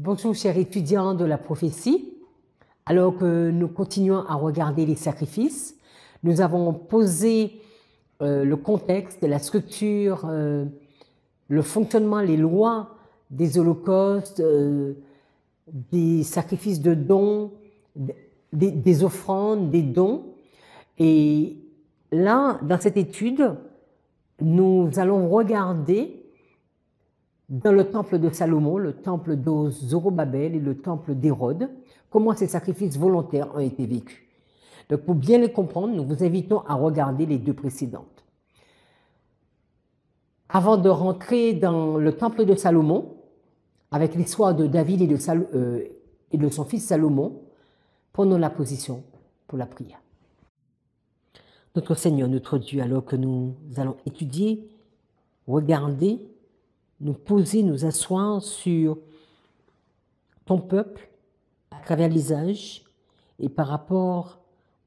Bonjour chers étudiants de la prophétie. Alors que nous continuons à regarder les sacrifices, nous avons posé le contexte, la structure, le fonctionnement, les lois des holocaustes, des sacrifices de dons, des offrandes, des dons. Et là, dans cette étude, nous allons regarder dans le temple de Salomon, le temple de Zorobabel et le temple d'Hérode, comment ces sacrifices volontaires ont été vécus. Donc, pour bien les comprendre, nous vous invitons à regarder les deux précédentes. Avant de rentrer dans le temple de Salomon, avec l'histoire de David et de son fils Salomon, prenons la position pour la prière. Notre Seigneur, notre Dieu, alors que nous allons étudier, regarder, nous poser, nous asseoir sur ton peuple à travers les âges et par rapport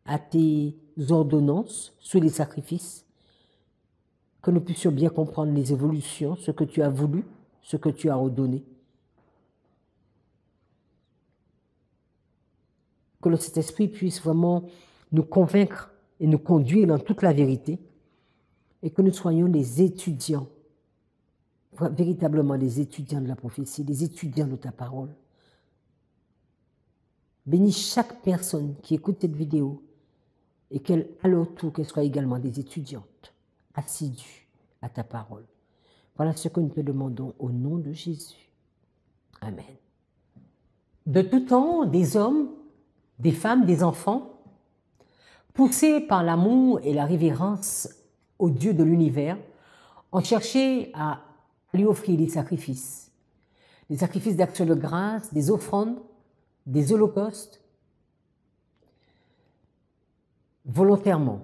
à tes ordonnances sur les sacrifices, que nous puissions bien comprendre les évolutions, ce que tu as voulu, ce que tu as ordonné. Que le Saint-Esprit puisse vraiment nous convaincre et nous conduire dans toute la vérité et que nous soyons les étudiants, véritablement les étudiants de la prophétie, les étudiants de ta parole. Bénis chaque personne qui écoute cette vidéo et qu'elle, à leur tour, qu'elle soit également des étudiantes assidues à ta parole. Voilà ce que nous te demandons au nom de Jésus. Amen. De tout temps, des hommes, des femmes, des enfants, poussés par l'amour et la révérence au Dieu de l'univers, ont cherché à lui offrir des sacrifices d'action de grâce, des offrandes, des holocaustes, volontairement.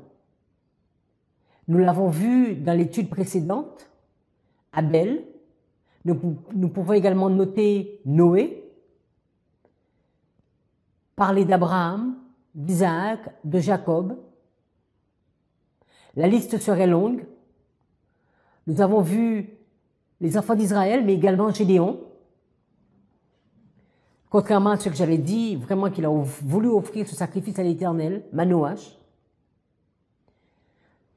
Nous l'avons vu dans l'étude précédente, Abel. Nous pouvons également noter Noé, parler d'Abraham, d'Isaac, de Jacob. La liste serait longue. Nous avons vu les enfants d'Israël, mais également Gédéon. Contrairement à ce que j'avais dit, vraiment qu'il a voulu offrir ce sacrifice à l'Éternel, Manoach.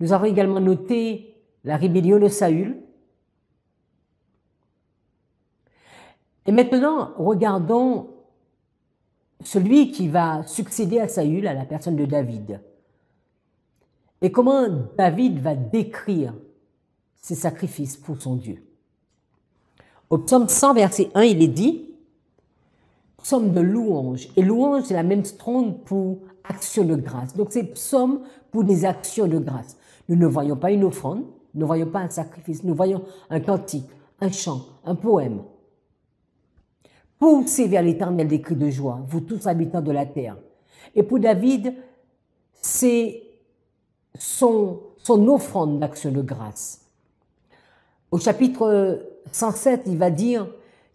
Nous avons également noté la rébellion de Saül. Et maintenant, regardons celui qui va succéder à Saül, à la personne de David. Et comment David va décrire ses sacrifices pour son Dieu. Au psaume 100, verset 1, il est dit, psaume de louange. Et louange, c'est la même stronde pour action de grâce. Donc c'est psaume pour des actions de grâce. Nous ne voyons pas une offrande, nous ne voyons pas un sacrifice, nous voyons un cantique, un chant, un poème. Poussez vers l'Éternel des cris de joie, vous tous habitants de la terre. Et pour David, c'est son offrande d'action de grâce. Au chapitre 107, il va dire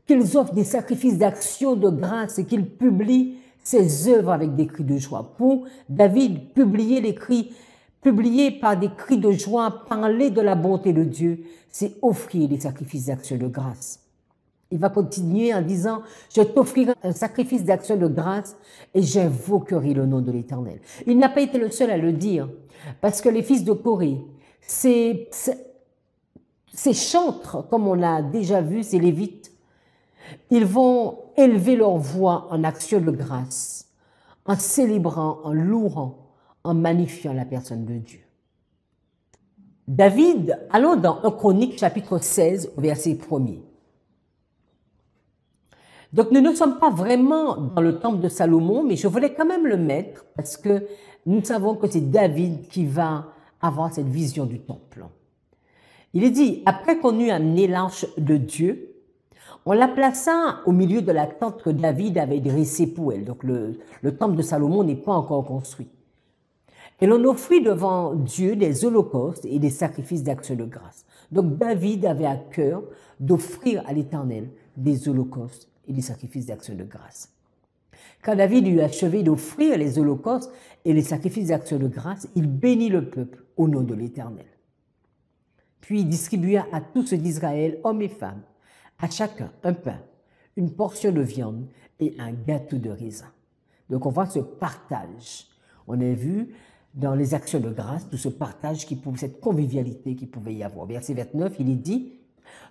qu'ils offrent des sacrifices d'action de grâce et qu'ils publient ses œuvres avec des cris de joie. Pour David, publier par des cris de joie, parler de la bonté de Dieu, c'est offrir des sacrifices d'action de grâce. Il va continuer en disant, je t'offrirai un sacrifice d'action de grâce et j'invoquerai le nom de l'Éternel. Il n'a pas été le seul à le dire, parce que les fils de Corée, ces chantres, comme on l'a déjà vu, ces lévites, ils vont élever leur voix en action de grâce, en célébrant, en louant, en magnifiant la personne de Dieu. David, allons dans 1 Chronique chapitre 16, verset 1er. Donc nous ne sommes pas vraiment dans le temple de Salomon, mais je voulais quand même le mettre parce que nous savons que c'est David qui va avoir cette vision du temple. Il est dit, après qu'on eut amené l'arche de Dieu, on la plaça au milieu de la tente que David avait dressée pour elle. Donc le temple de Salomon n'est pas encore construit. Et l'on offrit devant Dieu des holocaustes et des sacrifices d'action de grâce. Donc David avait à cœur d'offrir à l'Éternel des holocaustes et des sacrifices d'action de grâce. Quand David eut achevé d'offrir les holocaustes et les sacrifices d'action de grâce, il bénit le peuple au nom de l'Éternel. Puis il distribua à tous ceux d'Israël, hommes et femmes, à chacun un pain, une portion de viande et un gâteau de raisin. Donc on voit ce partage. On a vu dans les actions de grâce tout ce partage, cette convivialité qui pouvait y avoir. Verset 29, il est dit,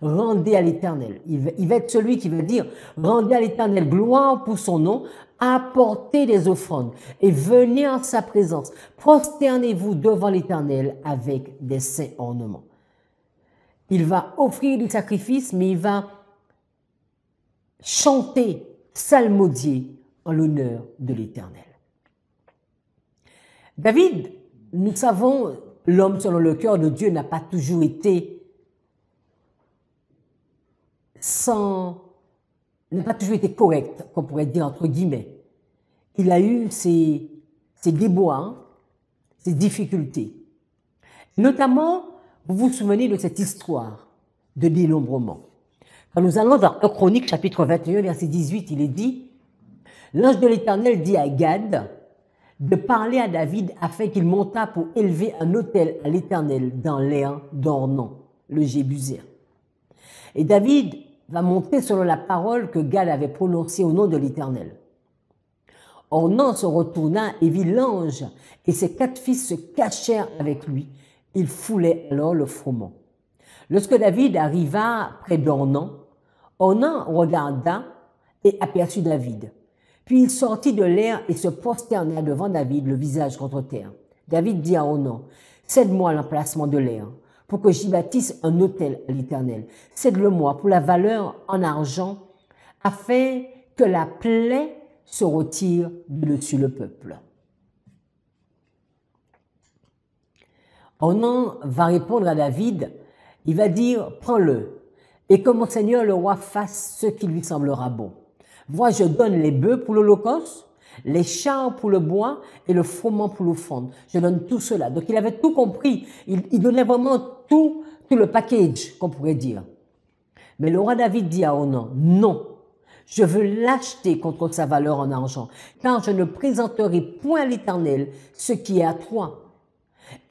rendez à l'Éternel. Il va être celui qui va dire, rendez à l'Éternel gloire pour son nom, apportez des offrandes et venez en sa présence. Prosternez-vous devant l'Éternel avec des saints ornements. Il va offrir des sacrifices, mais il va chanter, psalmodier en l'honneur de l'Éternel. David, nous savons, l'homme selon le cœur de Dieu n'a pas toujours été correct, qu'on pourrait dire entre guillemets. Il a eu ses déboires, ses difficultés. Notamment, vous vous souvenez de cette histoire de dénombrement. Quand nous allons dans 1 Chronique, chapitre 21, verset 18, il est dit, l'ange de l'Éternel dit à Gad de parler à David afin qu'il montât pour élever un autel à l'Éternel dans l'air d'Ornan, le Jébusien. Et David va monter selon la parole que Gad avait prononcée au nom de l'Éternel. Ornan se retourna et vit l'ange, et ses 4 fils se cachèrent avec lui. Il foulait alors le froment. Lorsque David arriva près d'Ornan, Ornan regarda et aperçut David. Puis il sortit de l'air et se prosterna devant David, le visage contre terre. David dit à Ornan, « Cède-moi l'emplacement de l'air, pour que j'y bâtisse un autel à l'Éternel. Cède-le-moi pour la valeur en argent, afin que la plaie se retire de dessus le peuple. » Ornan va répondre à David, il va dire, « Prends-le, et que mon Seigneur le roi fasse ce qui lui semblera bon. Vois, je donne les bœufs pour l'holocauste, les chars pour le bois et le froment pour l'offrande. Je donne tout cela. » Donc il avait tout compris. Il donnait vraiment tout le package, qu'on pourrait dire. Mais le roi David dit à Ornan, « Non, je veux l'acheter contre sa valeur en argent, car je ne présenterai point à l'Éternel ce qui est à toi.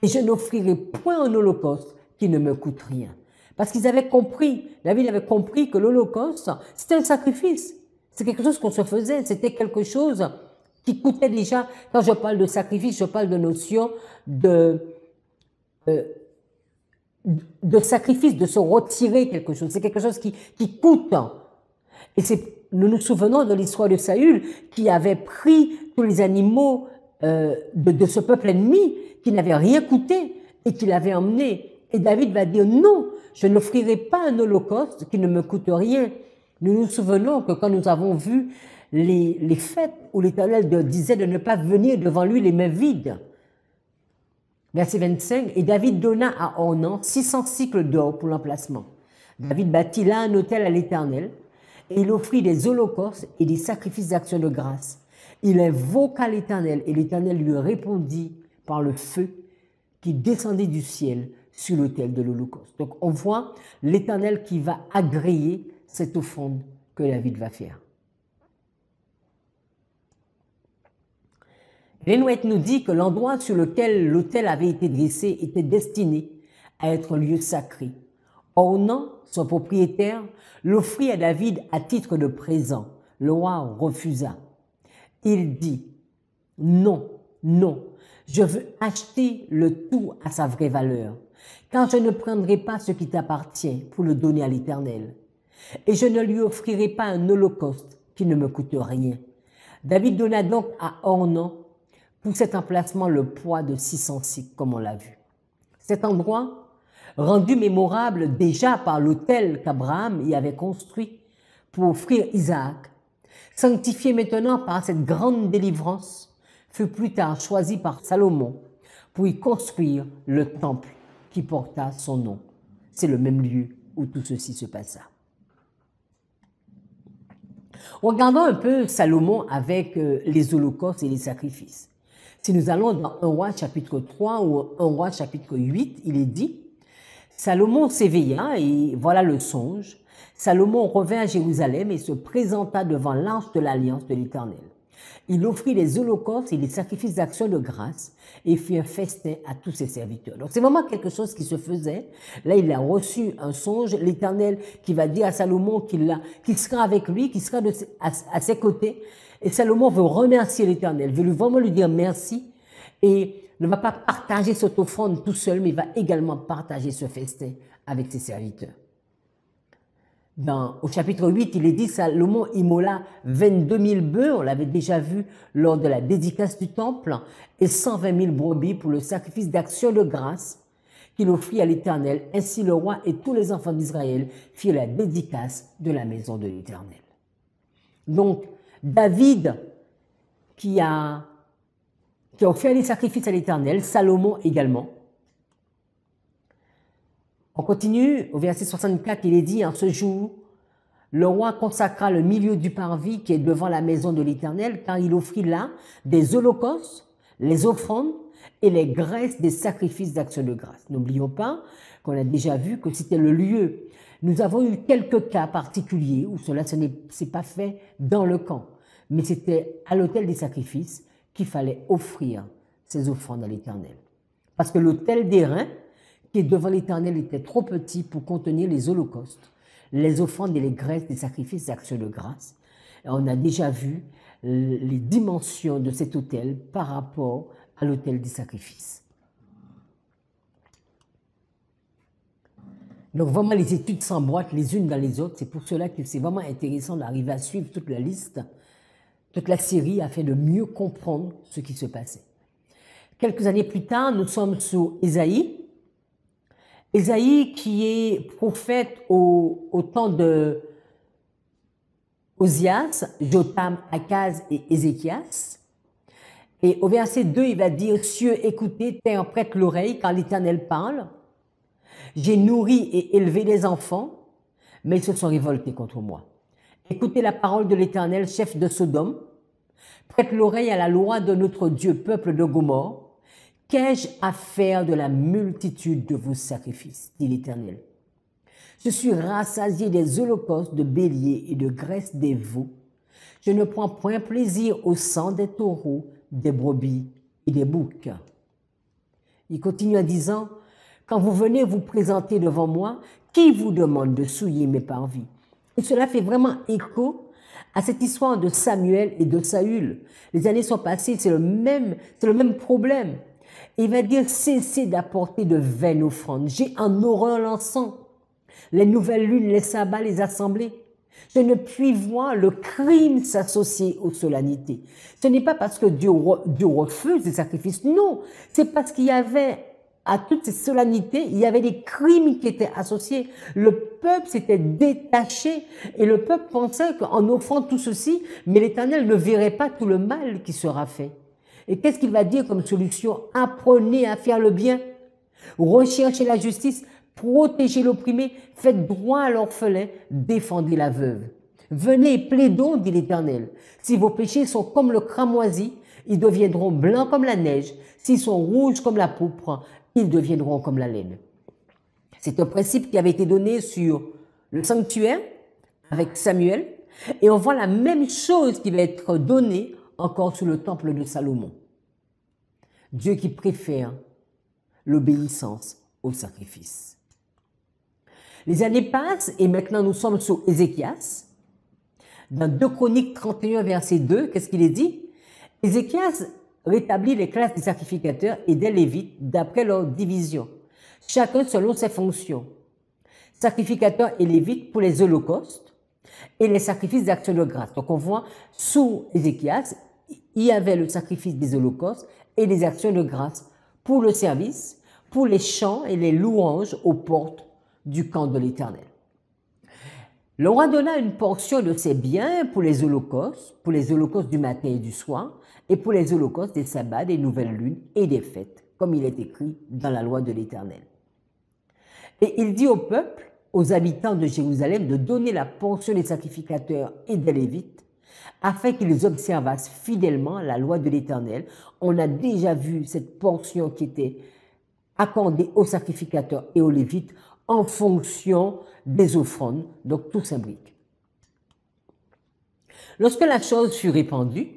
Et je n'offrirai point un holocauste qui ne me coûte rien. » Parce qu'ils avaient compris, David avait compris que l'holocauste, c'était un sacrifice. C'est quelque chose qu'on se faisait, c'était quelque chose qui coûtait déjà. Quand je parle de sacrifice, je parle de notion de sacrifice, de se retirer quelque chose. C'est quelque chose qui coûte. Et nous nous souvenons de l'histoire de Saül qui avait pris tous les animaux de ce peuple ennemi qui n'avait rien coûté et qui l'avait emmené. Et David va dire non, je n'offrirai pas un holocauste qui ne me coûte rien. Nous nous souvenons que quand nous avons vu les fêtes où l'Éternel disait de ne pas venir devant lui les mains vides. Verset 25, et David donna à Ornan 600 cycles d'or pour l'emplacement. David bâtit là un autel à l'Éternel et il offrit des holocaustes et des sacrifices d'action de grâce. Il invoqua l'Éternel et l'Éternel lui répondit par le feu qui descendit du ciel sur l'autel de l'holocauste. Donc on voit l'Éternel qui va agréer cette offrande que David va faire. Ellen White nous dit que l'endroit sur lequel l'autel avait été dressé était destiné à être un lieu sacré. Ornan, son propriétaire, l'offrit à David à titre de présent. Le roi refusa. Il dit « Non, non, je veux acheter le tout à sa vraie valeur, car je ne prendrai pas ce qui t'appartient pour le donner à l'Éternel. Et je ne lui offrirai pas un holocauste qui ne me coûte rien. » David donna donc à Ornan pour cet emplacement le poids de 600 cycles, comme on l'a vu. Cet endroit, rendu mémorable déjà par l'autel qu'Abraham y avait construit pour offrir Isaac, sanctifié maintenant par cette grande délivrance, fut plus tard choisi par Salomon pour y construire le temple qui porta son nom. C'est le même lieu où tout ceci se passa. Regardons un peu Salomon avec les holocaustes et les sacrifices. Si nous allons dans 1 roi chapitre 3 ou 1 roi chapitre 8, il est dit « Salomon s'éveilla et voilà le songe. Salomon revint à Jérusalem et se présenta devant l'arche de l'alliance de l'Éternel. Il offrit les holocaustes et les sacrifices d'action de grâce et fit un festin à tous ses serviteurs. Donc c'est vraiment quelque chose qui se faisait. Là, il a reçu un songe, l'Éternel qui va dire à Salomon qu'il sera avec lui, qu'il sera à ses côtés. Et Salomon veut remercier l'Éternel, veut vraiment lui dire merci et ne va pas partager cette offrande tout seul, mais il va également partager ce festin avec ses serviteurs. Au chapitre 8, il est dit, Salomon immola 22 000 bœufs, on l'avait déjà vu lors de la dédicace du temple, et 120 000 brebis pour le sacrifice d'action de grâce qu'il offrit à l'Éternel. Ainsi le roi et tous les enfants d'Israël firent la dédicace de la maison de l'Éternel. Donc, David qui a offert les sacrifices à l'Éternel, Salomon également. On continue, au verset 64, il est dit, en ce jour, le roi consacra le milieu du parvis qui est devant la maison de l'Éternel, car il offrit là des holocaustes, les offrandes et les graisses des sacrifices d'action de grâce. N'oublions pas qu'on a déjà vu que c'était le lieu. Nous avons eu quelques cas particuliers où cela ne s'est pas fait dans le camp, mais c'était à l'autel des sacrifices qu'il fallait offrir ces offrandes à l'Éternel. Parce que l'autel d'airain qui est devant l'Éternel était trop petit pour contenir les holocaustes, les offrandes et les graisses des sacrifices d'action de grâce. Et on a déjà vu les dimensions de cet autel par rapport à l'autel des sacrifices. Donc vraiment, les études s'emboîtent les unes dans les autres. C'est pour cela que c'est vraiment intéressant d'arriver à suivre toute la liste, toute la série, afin de mieux comprendre ce qui se passait. Quelques années plus tard, nous sommes sur Ésaïe. Ésaïe qui est prophète au temps de Osias, Jotham, Akaz et Ézéchias. Et au verset 2, il va dire « Cieux, écoutez, terre, prête l'oreille, car l'Éternel parle. J'ai nourri et élevé les enfants, mais ils se sont révoltés contre moi. Écoutez la parole de l'Éternel, chef de Sodome. Prête l'oreille à la loi de notre Dieu, peuple de Gomorrhe. Qu'ai-je à faire de la multitude de vos sacrifices, dit l'Éternel. Je suis rassasié des holocaustes de béliers et de graisse des veaux. Je ne prends point plaisir au sang des taureaux, des brebis et des boucs. Il continue en disant, quand vous venez vous présenter devant moi, qui vous demande de souiller mes parvis? Et cela fait vraiment écho à cette histoire de Samuel et de Saül. Les années sont passées, c'est le même problème. Il va dire, cessez d'apporter de vaines offrandes. J'ai en horreur l'encens, les nouvelles lunes, les sabbats, les assemblées. Je ne puis voir le crime s'associer aux solennités. Ce n'est pas parce que Dieu refuse les sacrifices, non. C'est parce qu'il y avait, à toutes ces solennités, il y avait des crimes qui étaient associés. Le peuple s'était détaché et le peuple pensait qu'en offrant tout ceci, mais l'Éternel ne verrait pas tout le mal qui sera fait. Et qu'est-ce qu'il va dire comme solution? Apprenez à faire le bien, recherchez la justice, protégez l'opprimé, faites droit à l'orphelin, défendez la veuve. Venez, plaidons, dit l'Éternel. Si vos péchés sont comme le cramoisi, ils deviendront blancs comme la neige. S'ils sont rouges comme la pourpre, ils deviendront comme la laine. C'est un principe qui avait été donné sur le sanctuaire avec Samuel, et on voit la même chose qui va être donnée encore sur le temple de Salomon. Dieu qui préfère l'obéissance au sacrifice. Les années passent et maintenant nous sommes sur Ézéchias. Dans 2 Chroniques 31, verset 2, qu'est-ce qu'il est dit? Ézéchias rétablit les classes des sacrificateurs et des Lévites d'après leur division, chacun selon ses fonctions. Sacrificateurs et Lévites pour les holocaustes et les sacrifices d'action de grâce. Donc on voit sous Ézéchias, il y avait le sacrifice des holocaustes et des actions de grâce pour le service, pour les chants et les louanges aux portes du camp de l'Éternel. Le roi donna une portion de ses biens pour les holocaustes du matin et du soir, et pour les holocaustes des sabbats, des nouvelles lunes et des fêtes, comme il est écrit dans la loi de l'Éternel. Et il dit au peuple, aux habitants de Jérusalem, de donner la portion des sacrificateurs et des Lévites, afin qu'ils observassent fidèlement la loi de l'Éternel. On a déjà vu cette portion qui était accordée aux sacrificateurs et aux Lévites en fonction des offrandes, donc tout s'imbrique. Lorsque la chose fut répandue,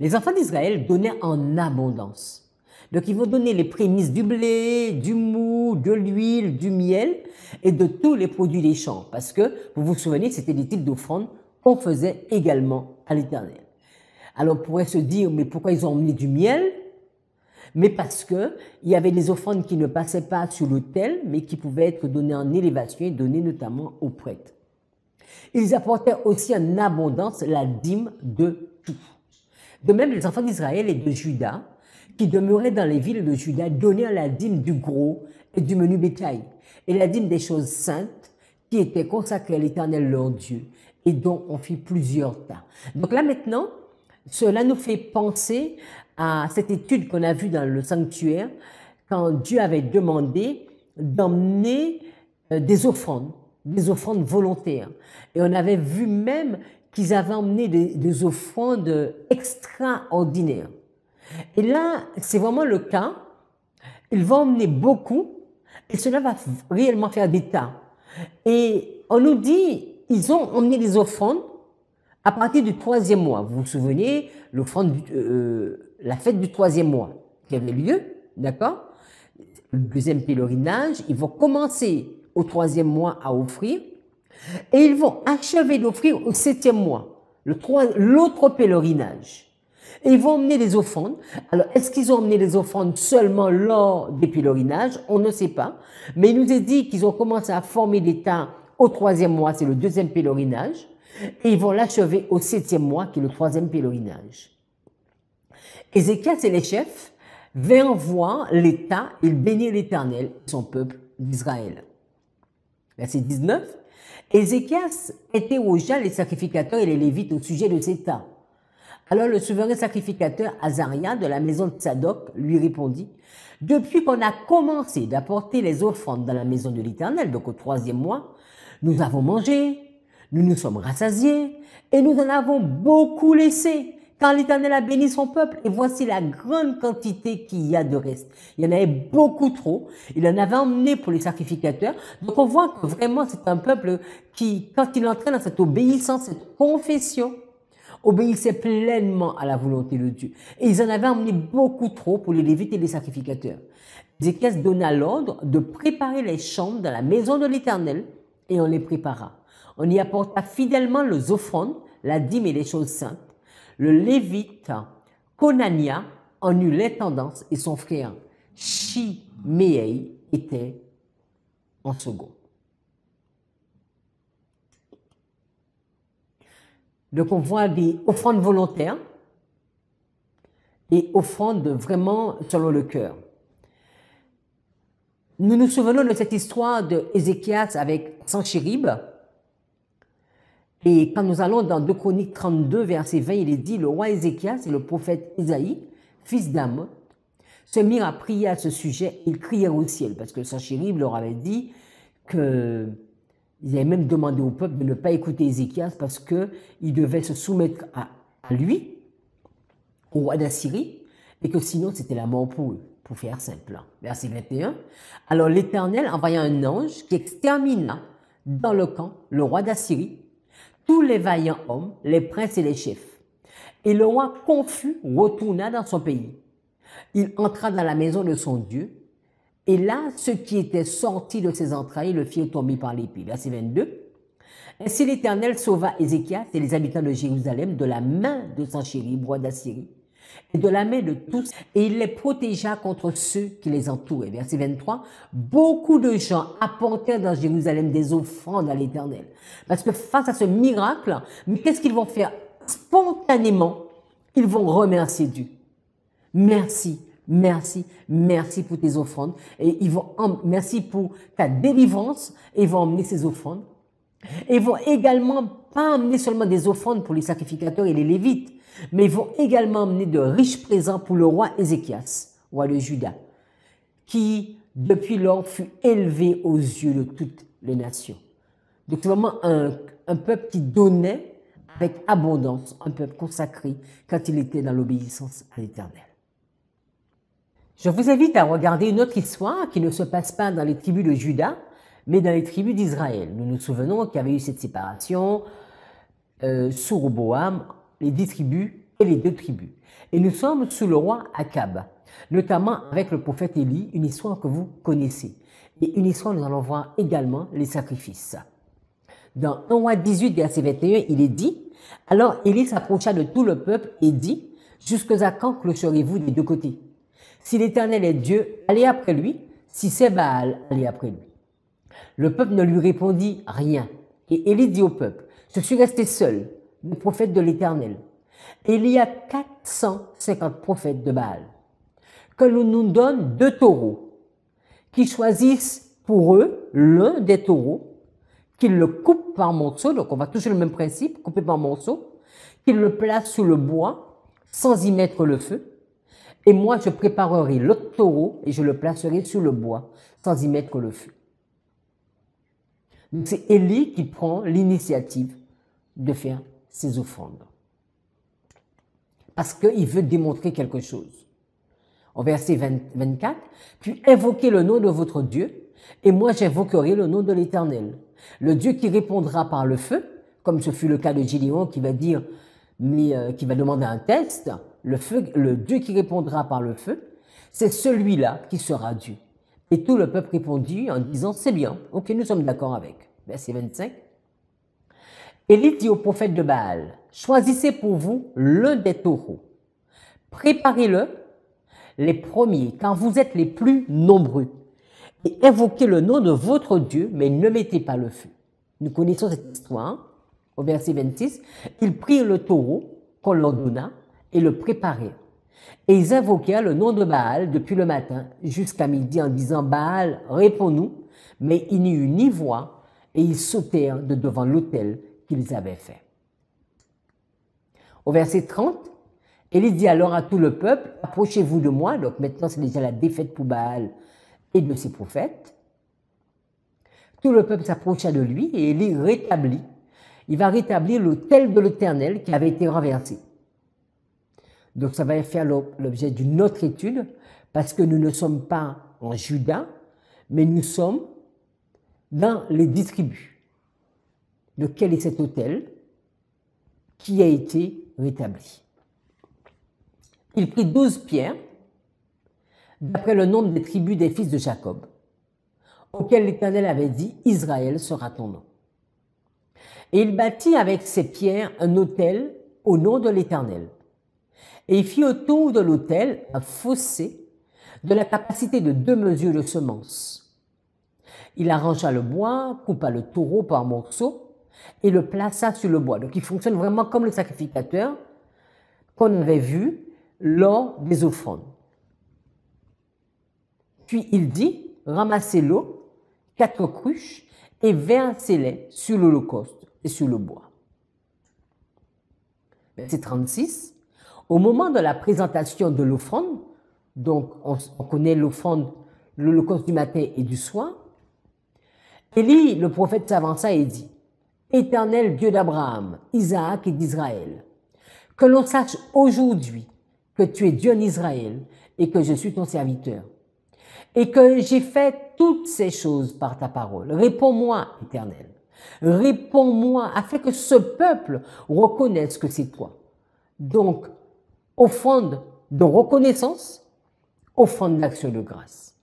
Les enfants d'Israël donnaient en abondance. Donc ils vont donner les prémices du blé, du mou, de l'huile, du miel et de tous les produits des champs. Parce que, vous vous souvenez, c'était des types d'offrandes qu'on faisait également à l'Éternel. Alors on pourrait se dire, mais pourquoi ils ont emmené du miel? Mais parce que il y avait des offrandes qui ne passaient pas sur l'autel, mais qui pouvaient être données en élévation et données notamment aux prêtres. Ils apportaient aussi en abondance la dîme de tout. De même, les enfants d'Israël et de Juda, qui demeuraient dans les villes de Juda, donnaient la dîme du gros et du menu bétail, et la dîme des choses saintes qui étaient consacrées à l'Éternel leur Dieu, et dont on fit plusieurs tas. Donc là maintenant, cela nous fait penser à cette étude qu'on a vue dans le sanctuaire, quand Dieu avait demandé d'emmener des offrandes volontaires. Et on avait vu même qu'ils avaient emmené des offrandes extraordinaires. Et là, c'est vraiment le cas. Ils vont emmener beaucoup et cela va réellement faire des tas. Et on nous dit, ils ont emmené des offrandes à partir du 3e mois. Vous vous souvenez, la fête du 3e mois qui avait lieu, d'accord? Le deuxième pèlerinage, ils vont commencer au 3e mois à offrir et ils vont achever d'offrir au 7e mois, l'autre pèlerinage. Et ils vont emmener des offrandes. Alors, est-ce qu'ils ont emmené des offrandes seulement lors des pèlerinages? On ne sait pas. Mais il nous est dit qu'ils ont commencé à former des tas au 3e mois, c'est le 2e pèlerinage. Et ils vont l'achever au 7e mois, qui est le 3e pèlerinage. Ézéchias et les chefs vinrent voir l'état, ils bénirent l'Éternel, son peuple d'Israël. Verset 19. Ézéchias interrogea les sacrificateurs et les Lévites au sujet de cet état. Alors le souverain sacrificateur Azaria de la maison de Tsadok lui répondit, « Depuis qu'on a commencé d'apporter les offrandes dans la maison de l'Éternel, donc au 3e mois, nous avons mangé, nous nous sommes rassasiés et nous en avons beaucoup laissé, quand l'Éternel a béni son peuple. Et voici la grande quantité qu'il y a de reste. Il y en avait beaucoup trop. Il en avait emmené pour les sacrificateurs. Donc on voit que vraiment c'est un peuple qui, quand il entrait dans cette obéissance, cette confession, obéissait pleinement à la volonté de Dieu. Et ils en avaient emmené beaucoup trop pour les Lévites et les sacrificateurs. Ézéchias donna l'ordre de préparer les chambres dans la maison de l'Éternel et on les prépara. On y apporta fidèlement les offrandes, la dîme et les choses saintes. Le Lévite Konania en eut l'intendance et son frère Shiméei était en second. Donc on voit des offrandes volontaires et offrandes vraiment selon le cœur. Nous nous souvenons de cette histoire de Ézéchias avec Sanchérib. Et quand nous allons dans 2 Chroniques 32, verset 20, il est dit, le roi Ézéchias et le prophète Isaïe, fils d'Amoth, se mirent à prier à ce sujet, ils crièrent au ciel, parce que Sanchérib leur avait dit que ils avaient même demandé au peuple de ne pas écouter Ézéchias parce qu'il devait se soumettre à lui, au roi d'Assyrie, et que sinon c'était la mort pour eux, pour faire simple. Verset 21. Alors l'Éternel envoya un ange qui extermina dans le camp le roi d'Assyrie, tous les vaillants hommes, les princes et les chefs. Et le roi confus retourna dans son pays. Il entra dans la maison de son Dieu, et là, ceux qui étaient sortis de ses entrailles le firent tomber par l'épée. Verset 22. Ainsi l'Éternel sauva Ézéchias et les habitants de Jérusalem de la main de Sanchérib, roi d'Assyrie, et de la main de tous, et il les protégea contre ceux qui les entouraient. Verset 23. Beaucoup de gens apportèrent dans Jérusalem des offrandes à l'Éternel. Parce que face à ce miracle, mais qu'est-ce qu'ils vont faire? Spontanément, ils vont remercier Dieu. Merci. Merci, merci pour tes offrandes. Et ils vont, merci pour ta délivrance. Et ils vont emmener ces offrandes. Et ils vont également pas emmener seulement des offrandes pour les sacrificateurs et les Lévites, mais ils vont également emmener de riches présents pour le roi Ézéchias, roi de Juda, qui depuis lors fut élevé aux yeux de toutes les nations. Donc c'est vraiment un peuple qui donnait avec abondance, un peuple consacré quand il était dans l'obéissance à l'Éternel. Je vous invite à regarder une autre histoire qui ne se passe pas dans les tribus de Juda, mais dans les tribus d'Israël. Nous nous souvenons qu'il y avait eu cette séparation sous Roboam, les 10 tribus et les 2 tribus. Et nous sommes sous le roi Akab, notamment avec le prophète Élie, une histoire que vous connaissez. Et une histoire, nous allons voir également les sacrifices. Dans 1 roi 18, verset 21, il est dit, « Alors Élie s'approcha de tout le peuple et dit, « Jusqu'à quand clocherez-vous des 2 côtés? Si l'Éternel est Dieu, allez après lui. Si c'est Baal, allez après lui. » Le peuple ne lui répondit rien. Et Élie dit au peuple, « Je suis resté seul, le prophète de l'Éternel. Et il y a 450 prophètes de Baal. Que l'on nous donne 2 taureaux, qui choisissent pour eux l'un des taureaux, qu'ils le coupent par morceaux, donc on va toucher le même principe, couper par morceaux, qu'ils le placent sous le bois sans y mettre le feu. Et moi, je préparerai l'autre taureau et je le placerai sur le bois sans y mettre le feu. » Donc c'est Élie qui prend l'initiative de faire ses offrandes. Parce qu'il veut démontrer quelque chose. Au verset 24, « Puis invoquez le nom de votre Dieu, et moi j'invoquerai le nom de l'Éternel. Le Dieu qui répondra par le feu, comme ce fut le cas de Gédéon qui va dire, qui va demander un test, le Dieu qui répondra par le feu, c'est celui-là qui sera Dieu. » Et tout le peuple répondit en disant, « C'est bien, ok, nous sommes d'accord avec. » Verset 25. Élie dit au prophète de Baal, « Choisissez pour vous l'un des taureaux. Préparez-le, les premiers, car vous êtes les plus nombreux. Et invoquez le nom de votre Dieu, mais ne mettez pas le feu. » Nous connaissons cette histoire. Au verset 26, ils prirent le taureau qu'on leur donna et le préparèrent. Et ils invoquèrent le nom de Baal depuis le matin jusqu'à midi en disant, « Baal, réponds-nous. » Mais il n'y eut ni voix et ils sautèrent de devant l'autel qu'ils avaient fait. Au verset 30, Élie dit alors à tout le peuple, « Approchez-vous de moi. » Donc maintenant c'est déjà la défaite pour Baal et de ses prophètes. Tout le peuple s'approcha de lui et Élie rétablit. Il va rétablir l'autel de l'Éternel qui avait été renversé. Donc ça va faire l'objet d'une autre étude parce que nous ne sommes pas en Juda, mais nous sommes dans les 10 tribus. De quel est cet autel qui a été rétabli? Il prit 12 pierres d'après le nombre des tribus des fils de Jacob, auxquels l'Éternel avait dit, « Israël sera ton nom. » Et il bâtit avec ces pierres un autel au nom de l'Éternel. Et il fit autour de l'autel un fossé de la capacité de 2 mesures de semences. Il arrangea le bois, coupa le taureau par morceaux et le plaça sur le bois. Donc il fonctionne vraiment comme le sacrificateur qu'on avait vu lors des offrandes. Puis il dit, ramassez l'eau, 4 cruches, et versez-les sur l'holocauste et sur le bois. Verset 36. Au moment de la présentation de l'offrande, donc on connaît l'offrande, l'holocauste du matin et du soir, Élie, le prophète, s'avança et dit, « Éternel Dieu d'Abraham, Isaac et d'Israël, que l'on sache aujourd'hui que tu es Dieu en Israël et que je suis ton serviteur, et que j'ai fait toutes ces choses par ta parole. Réponds-moi, Éternel, réponds-moi afin que ce peuple reconnaisse que c'est toi. » Donc, offrande de reconnaissance, offrande d'action de grâce.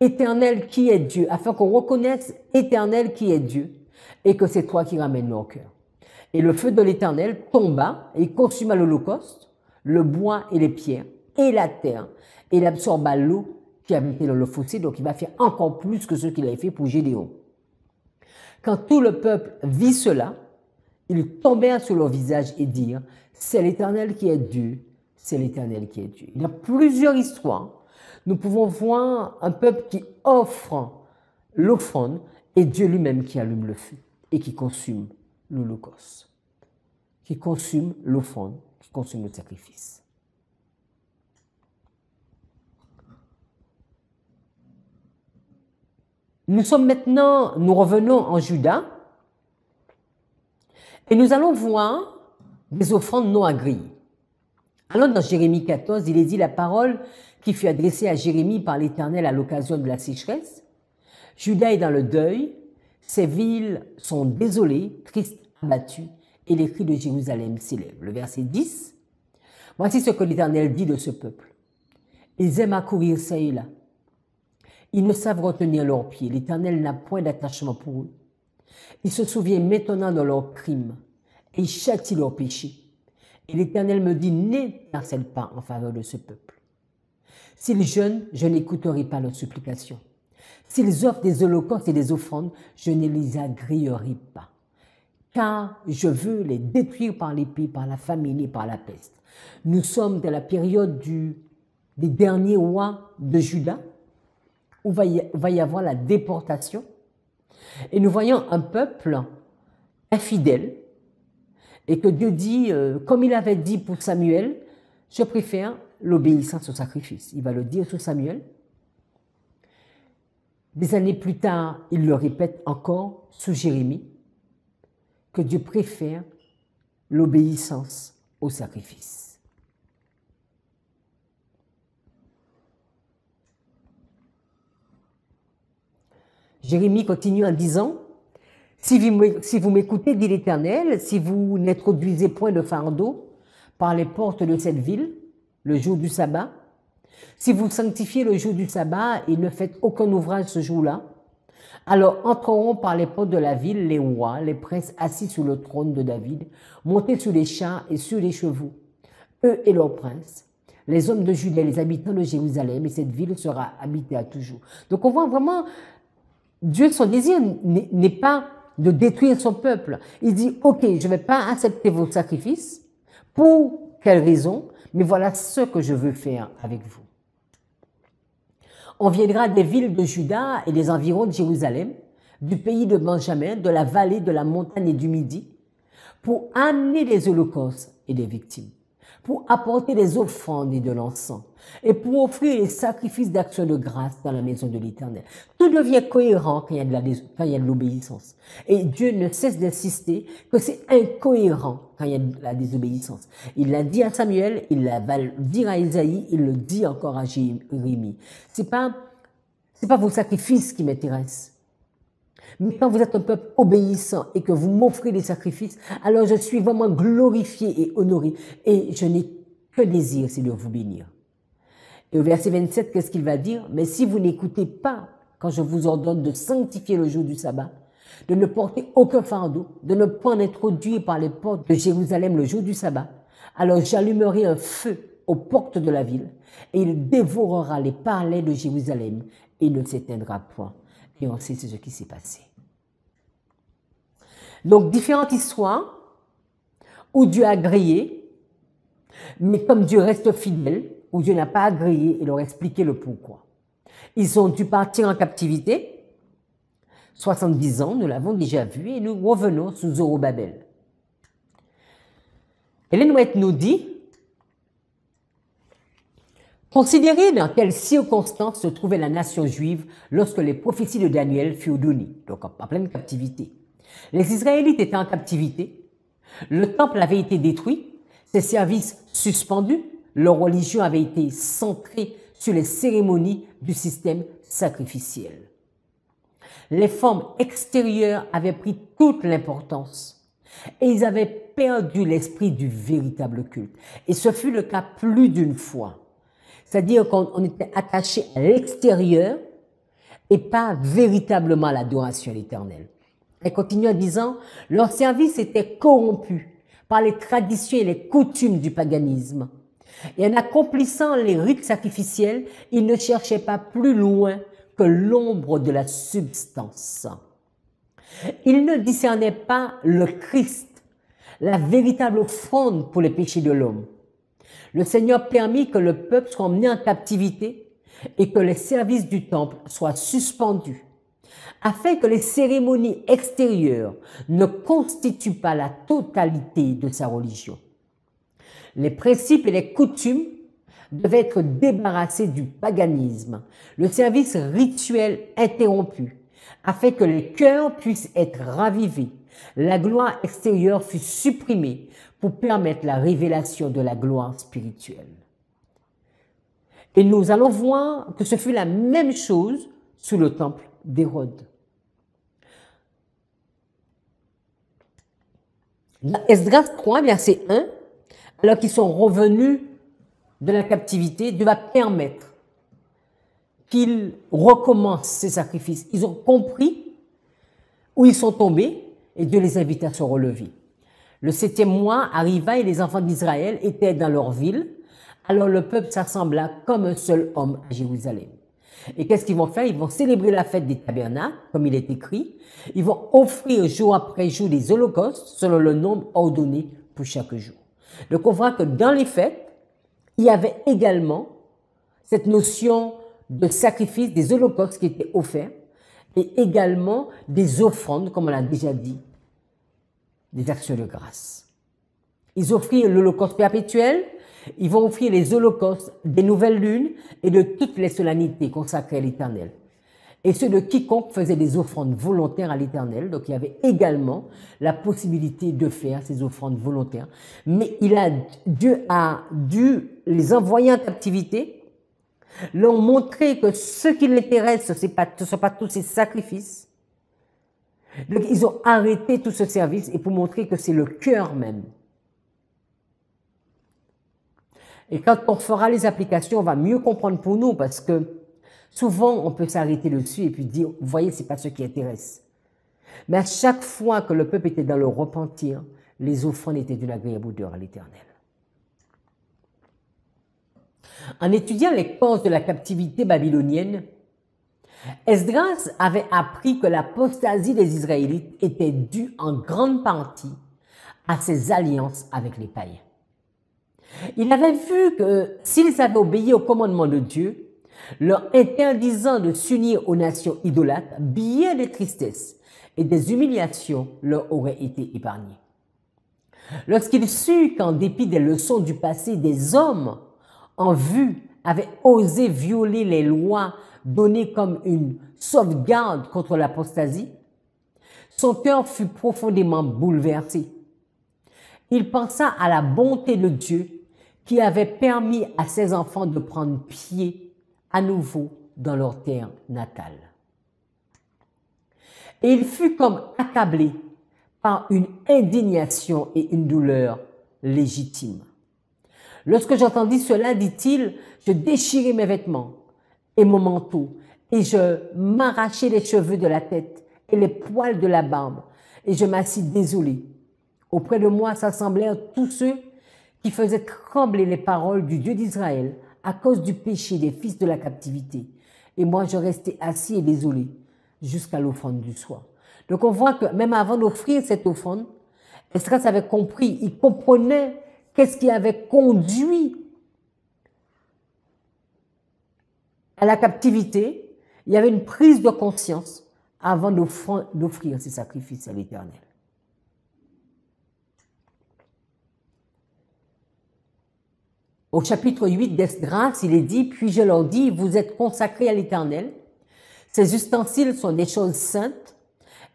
Éternel qui est Dieu, afin qu'on reconnaisse Éternel qui est Dieu et que c'est toi qui ramènes nos cœurs. Et le feu de l'Éternel tomba et consuma l'holocauste, le bois et les pierres et la terre, et il absorba l'eau qui habitait dans le fossé, donc il va faire encore plus que ce qu'il avait fait pour Gédéon. Quand tout le peuple vit cela, ils tombèrent sur leur visage et dirent, « C'est l'Éternel qui est Dieu, c'est l'Éternel qui est Dieu. » Il y a plusieurs histoires. Nous pouvons voir un peuple qui offre l'offrande et Dieu lui-même qui allume le feu et qui consume l'holocauste, qui consume l'offrande, qui consume le sacrifice. Nous revenons en Juda et nous allons voir des offrandes non agréées. Alors dans Jérémie 14, il est dit la parole qui fut adressée à Jérémie par l'Éternel à l'occasion de la sécheresse. Juda est dans le deuil, ses villes sont désolées, tristes, abattues, et les cris de Jérusalem s'élèvent. Le verset 10, Voici ce que l'Éternel dit de ce peuple. Ils aiment accourir ça et là. Ils ne savent retenir leurs pieds. L'Éternel n'a point d'attachement pour eux. Il se souvient maintenant de leurs crimes et il châtie leurs péchés. Et l'Éternel me dit, n'intercède pas en faveur de ce peuple. S'ils jeûnent, je n'écouterai pas leurs supplications. S'ils offrent des holocaustes et des offrandes, je ne les agréerai pas. Car je veux les détruire par l'épée, par la famine et par la peste. Nous sommes dans la période des derniers rois de Juda, où va y avoir la déportation. Et nous voyons un peuple infidèle, et que Dieu dit, comme il avait dit pour Samuel, je préfère l'obéissance au sacrifice. Il va le dire sur Samuel. Des années plus tard, il le répète encore sous Jérémie, que Dieu préfère l'obéissance au sacrifice. Jérémie continue en disant, si vous m'écoutez, dit l'Éternel, si vous n'introduisez point de fardeau par les portes de cette ville, le jour du sabbat, si vous sanctifiez le jour du sabbat et ne faites aucun ouvrage ce jour-là, alors entreront par les portes de la ville les rois, les princes assis sur le trône de David, montés sur les chars et sur les chevaux, eux et leurs princes, les hommes de Juda, les habitants de Jérusalem, et cette ville sera habitée à toujours. Donc on voit vraiment, Dieu, son désir n'est pas de détruire son peuple. Il dit, ok, je ne vais pas accepter vos sacrifices, pour quelle raison, mais voilà ce que je veux faire avec vous. On viendra des villes de Juda et des environs de Jérusalem, du pays de Benjamin, de la vallée, de la montagne et du Midi, pour amener des holocaustes et des victimes, pour apporter des offrandes et de l'encens, et pour offrir les sacrifices d'action de grâce dans la maison de l'Éternel. Tout devient cohérent quand il y a de l'obéissance. Et Dieu ne cesse d'insister que c'est incohérent quand il y a de la désobéissance. Il l'a dit à Samuel, il va le dire à Isaïe, il le dit encore à Jérémie. C'est pas vos sacrifices qui m'intéressent. Mais quand vous êtes un peuple obéissant et que vous m'offrez des sacrifices, alors je suis vraiment glorifié et honoré. Et je n'ai que désir, c'est de vous bénir. Et au verset 27, qu'est-ce qu'il va dire? Mais si vous n'écoutez pas quand je vous ordonne de sanctifier le jour du sabbat, de ne porter aucun fardeau, de ne pas en introduire par les portes de Jérusalem le jour du sabbat, alors j'allumerai un feu aux portes de la ville et il dévorera les palais de Jérusalem et ne s'éteindra point. Et on sait ce qui s'est passé. Donc, différentes histoires où Dieu a grillé, mais comme Dieu reste fidèle, où Dieu n'a pas agréé, il leur a expliqué le pourquoi. Ils ont dû partir en captivité, 70 ans, nous l'avons déjà vu, et nous revenons sous Zorobabel. Ellen White nous dit, considérez dans quelles circonstances se trouvait la nation juive lorsque les prophéties de Daniel furent données, donc en pleine captivité. Les Israélites étaient en captivité, le temple avait été détruit, ses services suspendus, leur religion avait été centrée sur les cérémonies du système sacrificiel. Les formes extérieures avaient pris toute l'importance et ils avaient perdu l'esprit du véritable culte. Et ce fut le cas plus d'une fois. C'est-à-dire qu'on était attaché à l'extérieur et pas véritablement à l'adoration à l'Éternel. Elle continue en disant, leur service était corrompu par les traditions et les coutumes du paganisme. Et en accomplissant les rites sacrificiels, ils ne cherchaient pas plus loin que l'ombre de la substance. Ils ne discernaient pas le Christ, la véritable offrande pour les péchés de l'homme. Le Seigneur permit que le peuple soit emmené en captivité et que les services du temple soient suspendus, afin que les cérémonies extérieures ne constituent pas la totalité de sa religion. Les principes et les coutumes devaient être débarrassés du paganisme, le service rituel interrompu, afin que les cœurs puissent être ravivés. La gloire extérieure fut supprimée pour permettre la révélation de la gloire spirituelle. Et nous allons voir que ce fut la même chose sous le temple d'Hérode. Dans Esdras 3, verset 1, alors qu'ils sont revenus de la captivité, Dieu va permettre qu'ils recommencent ces sacrifices. Ils ont compris où ils sont tombés et Dieu les invite à se relever. Le 7e mois arriva et les enfants d'Israël étaient dans leur ville. Alors le peuple s'assembla comme un seul homme à Jérusalem. Et qu'est-ce qu'ils vont faire? Ils vont célébrer la fête des tabernacles, comme il est écrit. Ils vont offrir jour après jour des holocaustes selon le nombre ordonné pour chaque jour. Donc on voit que dans les fêtes, il y avait également cette notion de sacrifice, des holocaustes qui étaient offerts, et également des offrandes, comme on l'a déjà dit, des actions de grâce. Ils offrirent l'holocauste perpétuel, ils vont offrir les holocaustes des nouvelles lunes et de toutes les solennités consacrées à l'Éternel. Et ceux de quiconque faisait des offrandes volontaires à l'Éternel. Donc il y avait également la possibilité de faire ces offrandes volontaires. Mais Dieu a dû les envoyer en captivité, leur montrer que ce qui l'intéresse, ce ne sont pas tous ces sacrifices. Donc ils ont arrêté tout ce service et pour montrer que c'est le cœur même. Et quand on fera les applications, on va mieux comprendre pour nous parce que souvent on peut s'arrêter dessus et puis dire, vous voyez, c'est pas ce qui intéresse. Mais à chaque fois que le peuple était dans le repentir, les offrandes étaient d'une agréable odeur à l'Éternel. En étudiant les causes de la captivité babylonienne, Esdras avait appris que l'apostasie des Israélites était due en grande partie à ses alliances avec les païens. Il avait vu que s'ils avaient obéi au commandement de Dieu, leur interdisant de s'unir aux nations idolâtres, bien des tristesses et des humiliations leur auraient été épargnées. Lorsqu'il sut qu'en dépit des leçons du passé, des hommes en vue avaient osé violer les lois données comme une sauvegarde contre l'apostasie, son cœur fut profondément bouleversé. Il pensa à la bonté de Dieu qui avait permis à ses enfants de prendre pied à nouveau dans leur terre natale. Et il fut comme accablé par une indignation et une douleur légitime. Lorsque j'entendis cela, dit-il, je déchirai mes vêtements et mon manteau, et je m'arrachai les cheveux de la tête et les poils de la barbe, et je m'assis désolé. Auprès de moi s'assemblèrent tous ceux qui faisaient trembler les paroles du Dieu d'Israël à cause du péché des fils de la captivité. Et moi, je restais assis et désolé jusqu'à l'offrande du soir. Donc on voit que même avant d'offrir cette offrande, Esdras avait compris, il comprenait qu'est-ce qui avait conduit à la captivité. Il y avait une prise de conscience avant d'offrir ces sacrifices à l'Éternel. Au chapitre 8 d'Esdras, il est dit, « Puis je leur dis, vous êtes consacrés à l'Éternel. Ces ustensiles sont des choses saintes,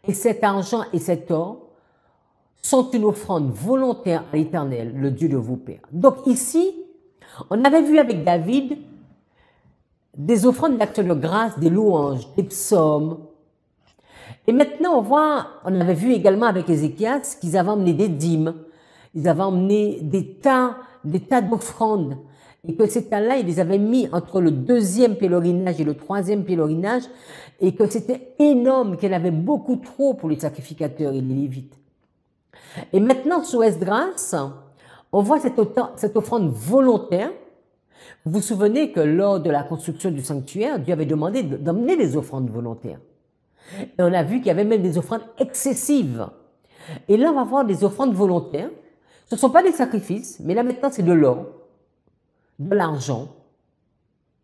et cet argent et cet or sont une offrande volontaire à l'Éternel, le Dieu de vos pères. » Donc ici, on avait vu avec David des offrandes d'actes de grâce, des louanges, des psaumes. Et maintenant, on avait vu également avec Ézéchias qu'ils avaient emmené des dîmes, ils avaient emmené des tas d'offrandes, et que ces tas-là, ils les avaient mis entre le 2e pèlerinage et le 3e pèlerinage, et que c'était énorme, qu'il y en avait beaucoup trop pour les sacrificateurs et les lévites. Et maintenant, sous Esdras, on voit cette offrande volontaire. Vous vous souvenez que lors de la construction du sanctuaire, Dieu avait demandé d'emmener des offrandes volontaires. Et on a vu qu'il y avait même des offrandes excessives. Et là, on va voir des offrandes volontaires. Ce ne sont pas des sacrifices, mais là maintenant, c'est de l'or, de l'argent,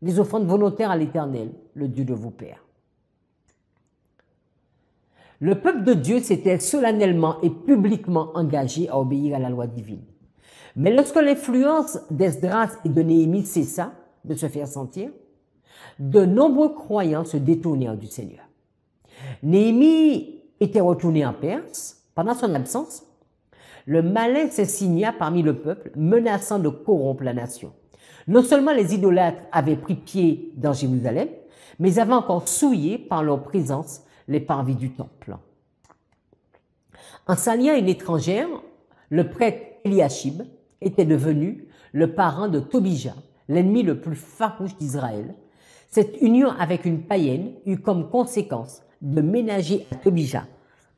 des offrandes volontaires à l'Éternel, le Dieu de vos pères. Le peuple de Dieu s'était solennellement et publiquement engagé à obéir à la loi divine. Mais lorsque l'influence d'Esdras et de Néhémie cessa de se faire sentir, de nombreux croyants se détournèrent du Seigneur. Néhémie était retourné en Perse. Pendant son absence, le malin s'insigna parmi le peuple, menaçant de corrompre la nation. Non seulement les idolâtres avaient pris pied dans Jérusalem, mais ils avaient encore souillé par leur présence les parvis du temple. En s'alliant à une étrangère, le prêtre Eliashib, était devenu le parent de Tobija, l'ennemi le plus farouche d'Israël. Cette union avec une païenne eut comme conséquence de ménager à Tobija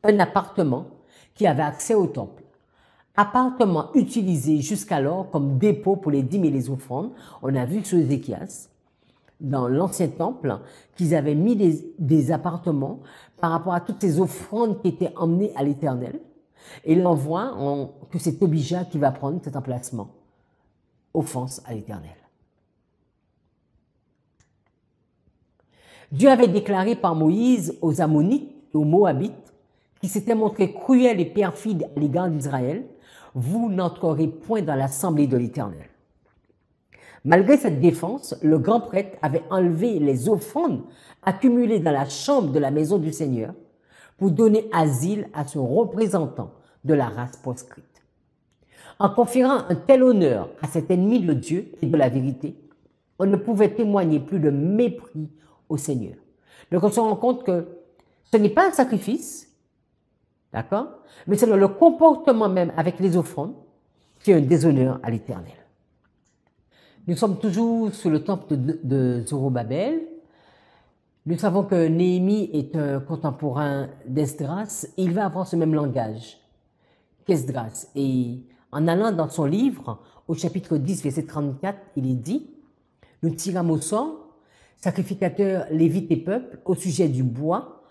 un appartement qui avait accès au temple. Appartement utilisé jusqu'alors comme dépôt pour les dîmes et les offrandes. On a vu sous Ézéchias, dans l'ancien temple, qu'ils avaient mis des appartements par rapport à toutes ces offrandes qui étaient emmenées à l'Éternel. Et là, on voit que c'est Tobija qui va prendre cet emplacement. Offense à l'Éternel. Dieu avait déclaré par Moïse aux Ammonites et aux Moabites, qui s'étaient montrés cruels et perfides à l'égard d'Israël, « Vous n'entrerez point dans l'assemblée de l'Éternel. » Malgré cette défense, le grand prêtre avait enlevé les offrandes accumulées dans la chambre de la maison du Seigneur pour donner asile à ce représentant de la race proscrite. En conférant un tel honneur à cet ennemi de Dieu et de la vérité, on ne pouvait témoigner plus de mépris au Seigneur. Donc on se rend compte que ce n'est pas un sacrifice, d'accord, mais c'est le comportement même avec les offrandes qui est un déshonneur à l'Éternel. Nous sommes toujours sous le temple de Zorobabel. Nous savons que Néhémie est un contemporain d'Esdras et il va avoir ce même langage qu'Esdras. Et en allant dans son livre, au chapitre 10, verset 34, il est dit « Nous tirâmes au sort, sacrificateurs, lévites et peuples, au sujet du bois,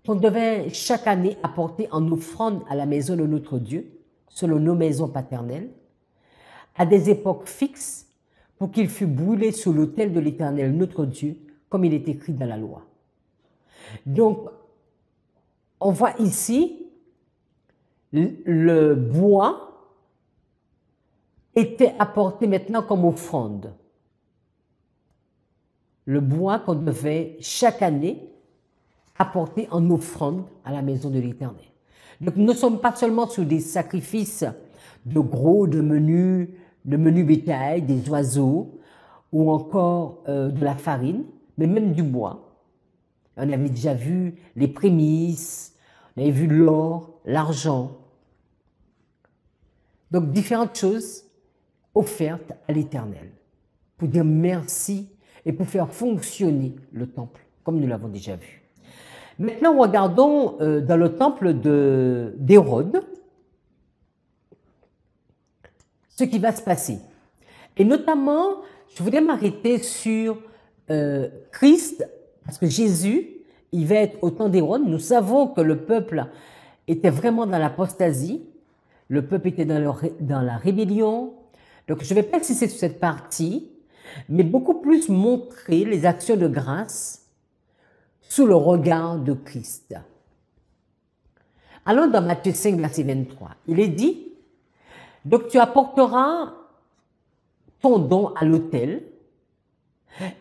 qu'on devait chaque année apporter en offrande à la maison de notre Dieu, selon nos maisons paternelles, à des époques fixes, pour qu'il fût brûlé sous l'autel de l'Éternel, notre Dieu, comme il est écrit dans la loi. » Donc, on voit ici, le bois était apporté maintenant comme offrande. Le bois qu'on devait chaque année apporter en offrande à la maison de l'Éternel. Donc, nous ne sommes pas seulement sur des sacrifices de gros, de menus bétail, des oiseaux, ou encore de la farine, mais même du bois. On avait déjà vu les prémices, on avait vu l'or, l'argent. Donc différentes choses offertes à l'Éternel pour dire merci et pour faire fonctionner le temple, comme nous l'avons déjà vu. Maintenant, regardons dans le temple d'Hérode ce qui va se passer. Et notamment, je voudrais m'arrêter sur Christ, parce que Jésus, il va être au temps d'Hérode. Nous savons que le peuple était vraiment dans l'apostasie, le peuple était dans la rébellion. Donc, je ne vais pas insister sur cette partie, mais beaucoup plus montrer les actions de grâce sous le regard de Christ. Allons dans Matthieu 5, verset 23. Il est dit, « Donc tu apporteras ton don à l'autel,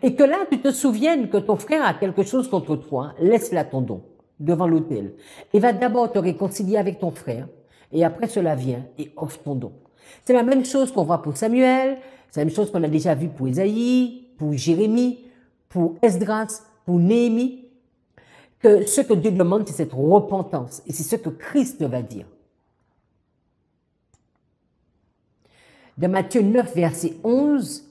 et que là tu te souviennes que ton frère a quelque chose contre toi, laisse là ton don devant l'autel, et va d'abord te réconcilier avec ton frère, et après cela vient et offre ton don. » C'est la même chose qu'on voit pour Samuel, c'est la même chose qu'on a déjà vu pour Isaïe, pour Jérémie, pour Esdras, pour Néhémie, que ce que Dieu demande, c'est cette repentance, et c'est ce que Christ va dire. Dans Matthieu 9, verset 11,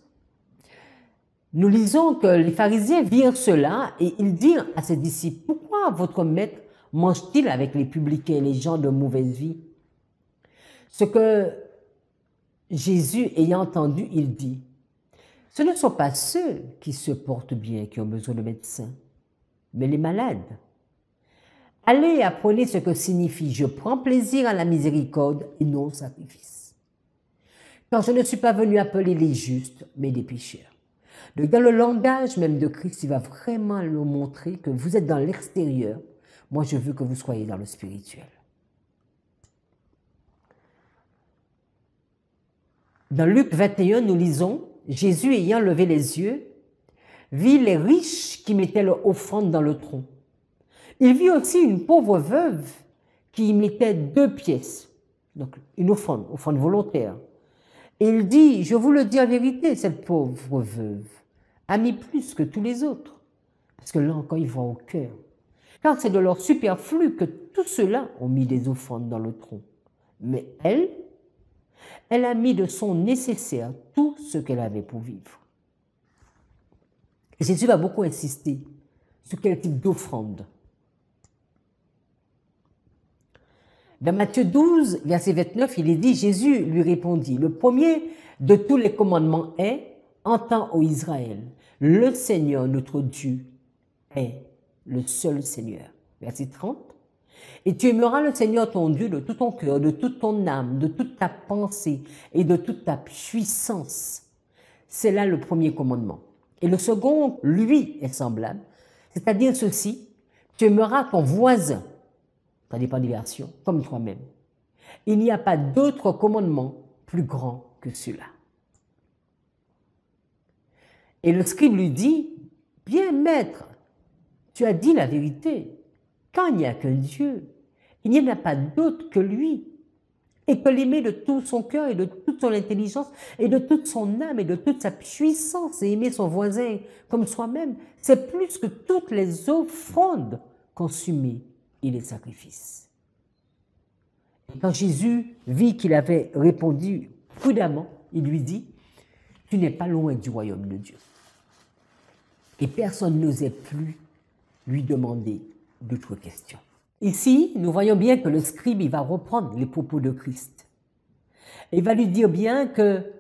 nous lisons que les pharisiens virent cela et ils dirent à ses disciples, « Pourquoi votre maître mange-t-il avec les publicains et les gens de mauvaise vie ?» Ce que Jésus ayant entendu, il dit, « Ce ne sont pas ceux qui se portent bien qui ont besoin de médecins, mais les malades. Allez et apprenez ce que signifie « Je prends plaisir à la miséricorde et non au sacrifice. » Car je ne suis pas venu appeler les justes, mais les pécheurs. Donc, dans le langage même de Christ, il va vraiment nous montrer que vous êtes dans l'extérieur. Moi, je veux que vous soyez dans le spirituel. Dans Luc 21, nous lisons, Jésus ayant levé les yeux, vit les riches qui mettaient leur offrande dans le tronc. Il vit aussi une pauvre veuve qui y mettait 2 pièces, donc une offrande volontaire. Et il dit, je vous le dis en vérité, cette pauvre veuve a mis plus que tous les autres. Parce que là encore, il voit au cœur. Car c'est de leur superflu que tous ceux-là ont mis des offrandes dans le tronc. Mais elle a mis de son nécessaire tout ce qu'elle avait pour vivre. Et Jésus va beaucoup insister sur quel type d'offrande. Dans Matthieu 12, verset 29, il est dit, Jésus lui répondit, le premier de tous les commandements est, entends, ô Israël, le Seigneur notre Dieu est le seul Seigneur. Verset 30. Et tu aimeras le Seigneur ton Dieu de tout ton cœur, de toute ton âme, de toute ta pensée et de toute ta puissance. C'est là le premier commandement. Et le second, lui, est semblable. C'est-à-dire ceci, tu aimeras ton voisin, ça dépend des versions, comme toi-même. Il n'y a pas d'autre commandement plus grand que celui-là. Et le scribe lui dit, bien maître, tu as dit la vérité. Quand il n'y a qu'un Dieu, il n'y en a pas d'autre que lui. Et que l'aimer de tout son cœur et de toute son intelligence et de toute son âme et de toute sa puissance et aimer son voisin comme soi-même, c'est plus que toutes les offrandes consumées et les sacrifices. Et quand Jésus vit qu'il avait répondu prudemment, il lui dit, tu n'es pas loin du royaume de Dieu. Et personne n'osait plus lui demander d'autres questions. Ici, nous voyons bien que le scribe, il va reprendre les propos de Christ. Il va lui dire bien que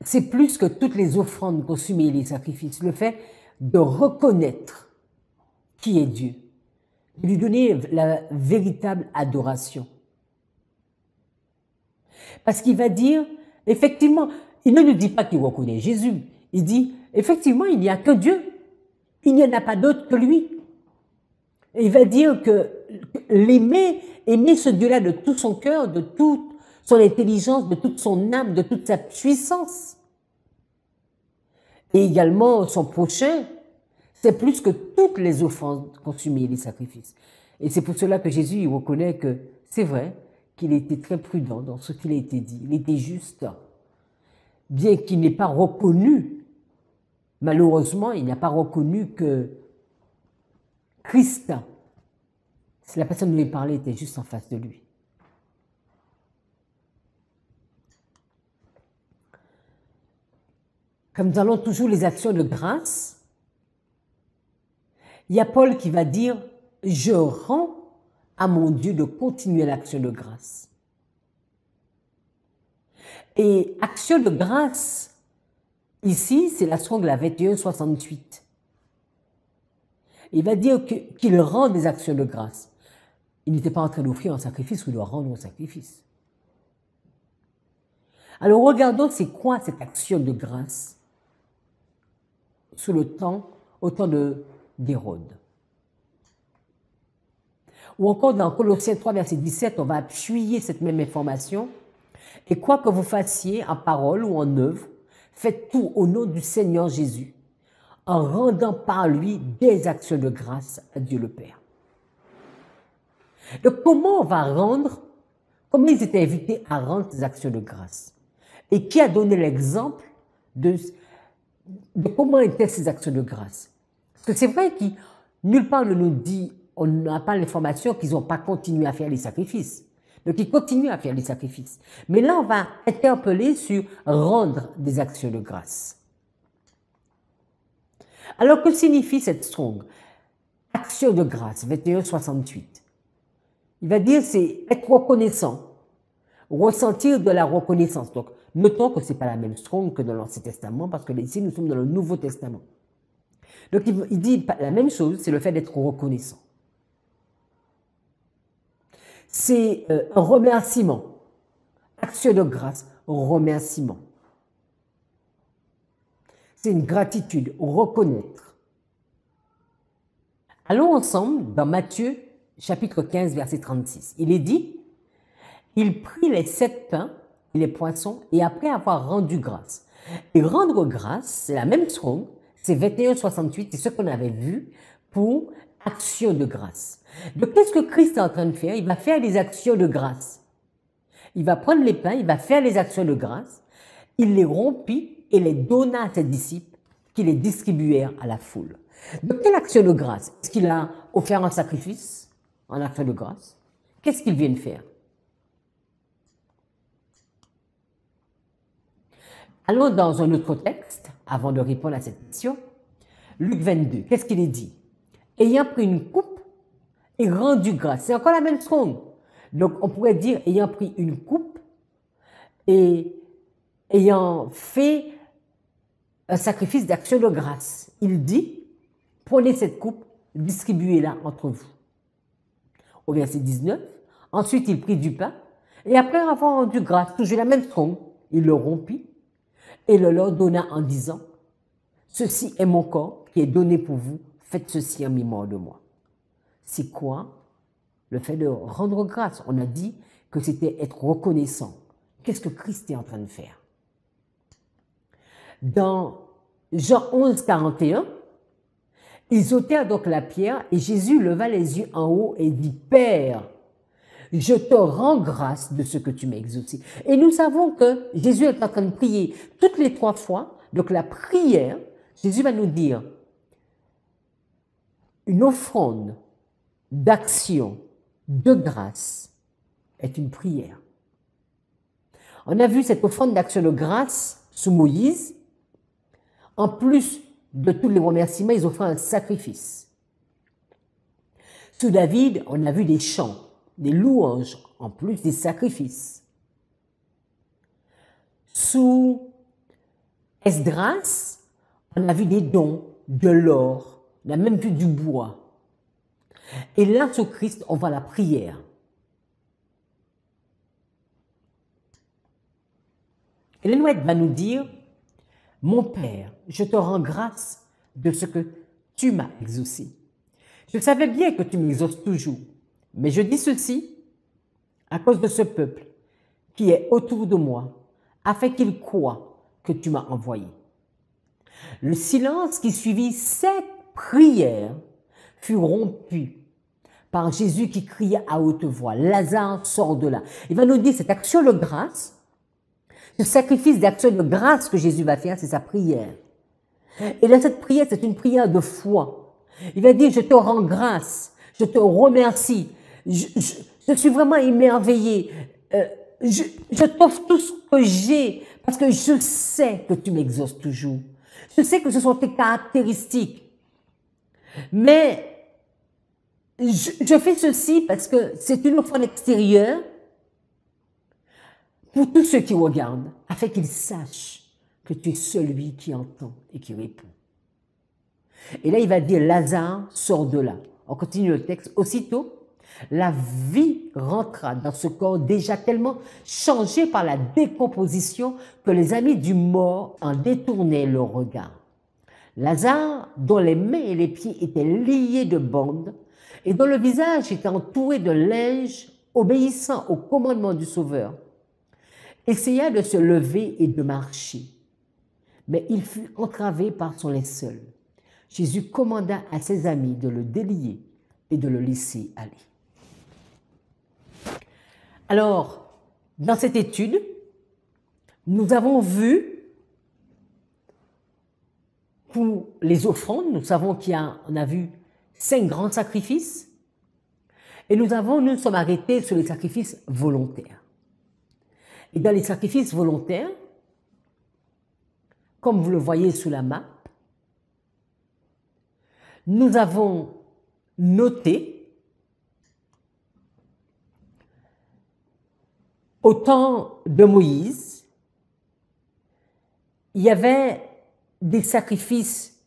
c'est plus que toutes les offrandes consumées et les sacrifices, le fait de reconnaître qui est Dieu, de lui donner la véritable adoration. Parce qu'il va dire, effectivement, il ne nous dit pas qu'il reconnaît Jésus, il dit, effectivement, il n'y a que Dieu, il n'y en a pas d'autre que lui. Et il va dire que l'aimer, aimer ce Dieu-là de tout son cœur, de toute son intelligence, de toute son âme, de toute sa puissance, et également son prochain, c'est plus que toutes les offrandes consumées et les sacrifices. Et c'est pour cela que Jésus il reconnaît que c'est vrai qu'il était très prudent dans ce qu'il a été dit. Il était juste, bien qu'il n'ait pas reconnu, malheureusement, il n'a pas reconnu que Christ, si la personne dont il parlait était juste en face de lui. Comme nous allons toujours les actions de grâce, il y a Paul qui va dire « Je rends à mon Dieu de continuer l'action de grâce ». Et action de grâce, ici, c'est la Strong, la 2168. Il va dire qu'il rend des actions de grâce. Il n'était pas en train d'offrir un sacrifice ou de rendre un sacrifice. Alors regardons c'est quoi cette action de grâce sous le temps, au temps d'Hérode. Ou encore dans Colossiens 3, verset 17, on va appuyer cette même information. Et quoi que vous fassiez en parole ou en œuvre, faites tout au nom du Seigneur Jésus, en rendant par lui des actions de grâce à Dieu le Père. Donc comment on va rendre, comment ils étaient invités à rendre ces actions de grâce? Et qui a donné l'exemple de comment étaient ces actions de grâce? Parce que c'est vrai que nulle part ne nous dit, on n'a pas l'information qu'ils n'ont pas continué à faire les sacrifices. Donc ils continuent à faire les sacrifices. Mais là, on va interpeller sur rendre des actions de grâce. Alors, que signifie cette Strong? Action de grâce, 2168. Il va dire c'est être reconnaissant, ressentir de la reconnaissance. Donc, notons que ce n'est pas la même Strong que dans l'Ancien Testament, parce que ici, nous sommes dans le Nouveau Testament. Donc, il dit la même chose, c'est le fait d'être reconnaissant. C'est un remerciement. Action de grâce, remerciement. C'est une gratitude, reconnaître. Allons ensemble dans Matthieu, chapitre 15, verset 36. Il est dit, il prit les 7 pains et les poissons et après avoir rendu grâce. Et rendre grâce, c'est la même Strong, c'est 2168, c'est ce qu'on avait vu pour action de grâce. Donc qu'est-ce que Christ est en train de faire? Il va faire des actions de grâce. Il va prendre les pains, il va faire les actions de grâce, il les rompit et les donna à ses disciples qui les distribuèrent à la foule. Donc quelle action de grâce? Est-ce qu'il a offert un sacrifice en action de grâce? Qu'est-ce qu'il vient de faire? Allons dans un autre texte, avant de répondre à cette question. Luc 22, qu'est-ce qu'il est dit? Ayant pris une coupe et rendu grâce. C'est encore la même chose. Donc, on pourrait dire, ayant pris une coupe et ayant fait un sacrifice d'action de grâce. Il dit, prenez cette coupe, distribuez-la entre vous. Au verset 19, ensuite il prit du pain, et après avoir rendu grâce, toujours la même chose, il le rompit et le leur donna en disant, ceci est mon corps qui est donné pour vous, faites ceci en mémoire de moi. C'est quoi? Le fait de rendre grâce. On a dit que c'était être reconnaissant. Qu'est-ce que Christ est en train de faire? Dans Jean 11, 41, ils ôtèrent donc la pierre et Jésus leva les yeux en haut et dit, Père, je te rends grâce de ce que tu m'as exaucé. Et nous savons que Jésus est en train de prier toutes les 3 fois. Donc la prière, Jésus va nous dire, une offrande d'action, de grâce, est une prière. On a vu cette offrande d'action de grâce sous Moïse. En plus de tous les remerciements, ils offraient un sacrifice. Sous David, on a vu des chants, des louanges, en plus des sacrifices. Sous Esdras, on a vu des dons, de l'or, on a même vu du bois. Et là, sous Christ, on voit la prière. Ellen White va nous dire, mon Père, je te rends grâce de ce que tu m'as exaucé. Je savais bien que tu m'exauces toujours, mais je dis ceci à cause de ce peuple qui est autour de moi, afin qu'il croie que tu m'as envoyé. Le silence qui suivit cette prière fut rompu par Jésus qui cria à haute voix, Lazare, sort de là. Il va nous dire cette action de grâce, ce sacrifice d'action de grâce que Jésus va faire, c'est sa prière. Et dans cette prière, c'est une prière de foi. Il va dire, je te rends grâce, je te remercie, je suis vraiment émerveillé, je t'offre tout ce que j'ai, parce que je sais que tu m'exauces toujours. Je sais que ce sont tes caractéristiques. Mais je fais ceci parce que c'est une offrande extérieure pour tous ceux qui regardent, afin qu'ils sachent que tu es celui qui entend et qui répond. Et là, il va dire, Lazare, sort de là. On continue le texte. Aussitôt, la vie rentra dans ce corps déjà tellement changé par la décomposition que les amis du mort en détournaient le regard. Lazare, dont les mains et les pieds étaient liés de bandes et dont le visage était entouré de linge, obéissant au commandement du Sauveur, essaya de se lever et de marcher, mais il fut entravé par son linceul. Jésus commanda à ses amis de le délier et de le laisser aller. Alors, dans cette étude, nous avons vu pour les offrandes, nous savons on a vu 5 grands sacrifices et nous sommes arrêtés sur les sacrifices volontaires. Et dans les sacrifices volontaires, comme vous le voyez sous la map, nous avons noté au temps de Moïse, il y avait des sacrifices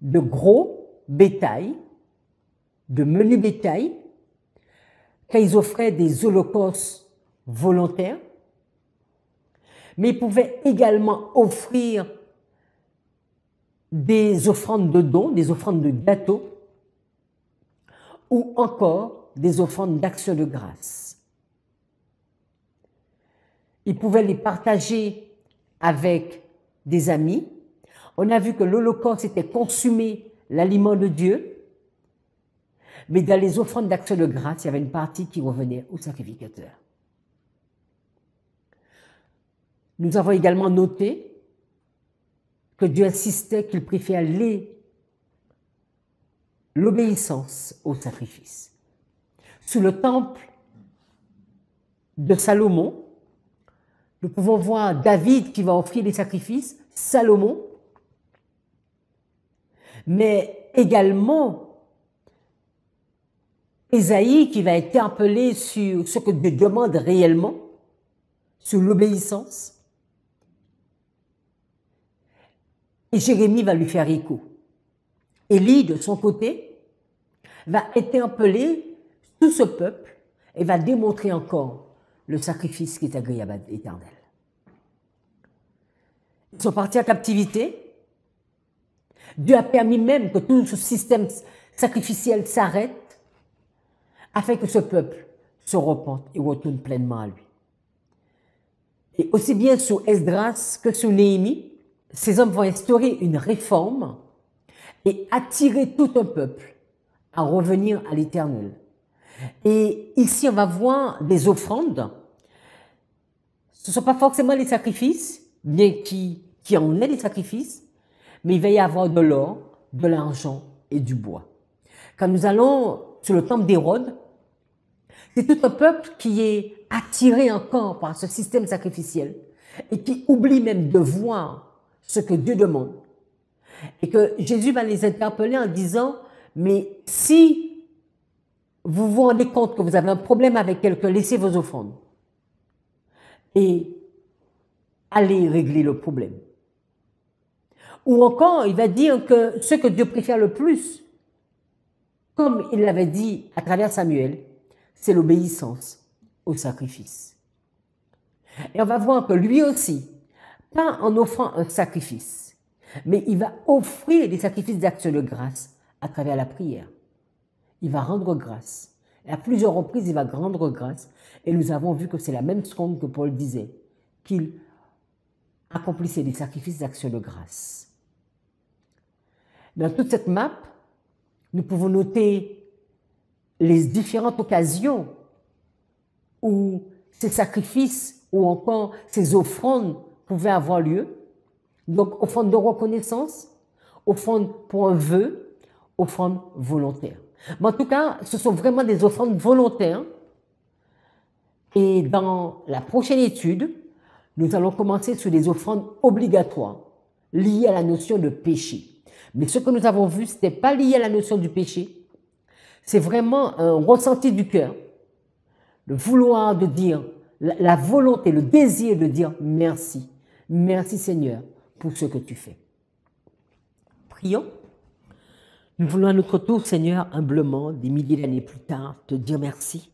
de gros bétail, de menu bétail, quand ils offraient des holocaustes volontaires, mais ils pouvaient également offrir des offrandes de dons, des offrandes de gâteaux, ou encore des offrandes d'action de grâce. Ils pouvaient les partager avec des amis. On a vu que l'Holocauste était consumé l'aliment de Dieu, mais dans les offrandes d'action de grâce, il y avait une partie qui revenait au sacrificateur. Nous avons également noté que Dieu insistait qu'il préfère l'obéissance au sacrifice. Sous le temple de Salomon, Nous pouvons voir David qui va offrir des sacrifices, Salomon, mais également Ésaïe qui va être interpellé sur ce que Dieu demande réellement, sur l'obéissance. Et Jérémie va lui faire écho. Élie, de son côté, va interpeller tout ce peuple et va démontrer encore le sacrifice qui est agréable à l'Éternel. Ils sont partis en captivité. Dieu a permis même que tout ce système sacrificiel s'arrête afin que ce peuple se repente et retourne pleinement à lui. Et aussi bien sous Esdras que sous Néhémie, ces hommes vont instaurer une réforme et attirer tout un peuple à revenir à l'Éternel. Et ici, on va voir des offrandes. Ce ne sont pas forcément les sacrifices, bien qu'il y en ait des sacrifices, mais il va y avoir de l'or, de l'argent et du bois. Quand nous allons sur le temple d'Hérode, c'est tout un peuple qui est attiré encore par ce système sacrificiel et qui oublie même de voir ce que Dieu demande. Et que Jésus va les interpeller en disant, mais si vous vous rendez compte que vous avez un problème avec quelqu'un, laissez vos offrandes et allez régler le problème. Ou encore, il va dire que ce que Dieu préfère le plus, comme il l'avait dit à travers Samuel, c'est l'obéissance au sacrifice. Et on va voir que lui aussi, pas en offrant un sacrifice, mais il va offrir des sacrifices d'action de grâce à travers la prière. Il va rendre grâce. Et à plusieurs reprises, il va rendre grâce. Et nous avons vu que c'est la même seconde que Paul disait, qu'il accomplissait des sacrifices d'action de grâce. Dans toute cette map, nous pouvons noter les différentes occasions où ces sacrifices ou encore ces offrandes pouvaient avoir lieu. Donc, offrande de reconnaissance, offrande pour un vœu, offrande volontaire. Mais en tout cas, ce sont vraiment des offrandes volontaires. Et dans la prochaine étude, nous allons commencer sur des offrandes obligatoires liées à la notion de péché. Mais ce que nous avons vu, ce n'était pas lié à la notion du péché. C'est vraiment un ressenti du cœur, le vouloir de dire, la volonté, le désir de dire merci. Merci Seigneur pour ce que tu fais. Prions. Nous voulons à notre tour, Seigneur, humblement, des milliers d'années plus tard, te dire merci.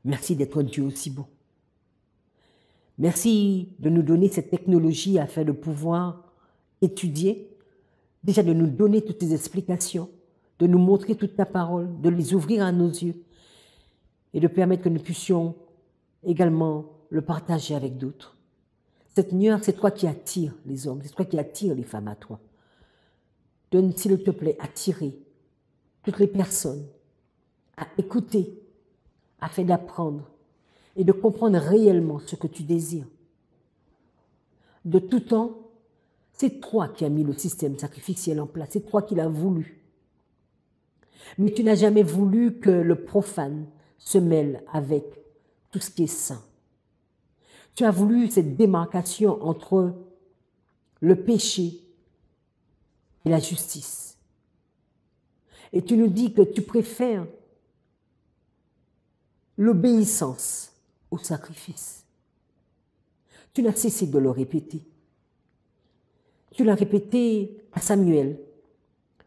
Merci d'être Dieu aussi beau. Merci de nous donner cette technologie afin de pouvoir étudier, déjà de nous donner toutes tes explications, de nous montrer toute ta parole, de les ouvrir à nos yeux et de permettre que nous puissions également le partager avec d'autres. Seigneur, c'est toi qui attires les hommes, c'est toi qui attires les femmes à toi. Donne, s'il te plaît, attirer toutes les personnes à écouter afin d'apprendre et de comprendre réellement ce que tu désires. De tout temps, c'est toi qui as mis le système sacrificiel en place, c'est toi qui l'as voulu. Mais tu n'as jamais voulu que le profane se mêle avec tout ce qui est saint. Tu as voulu cette démarcation entre le péché et la justice. Et tu nous dis que tu préfères l'obéissance au sacrifice. Tu n'as cessé de le répéter. Tu l'as répété à Samuel,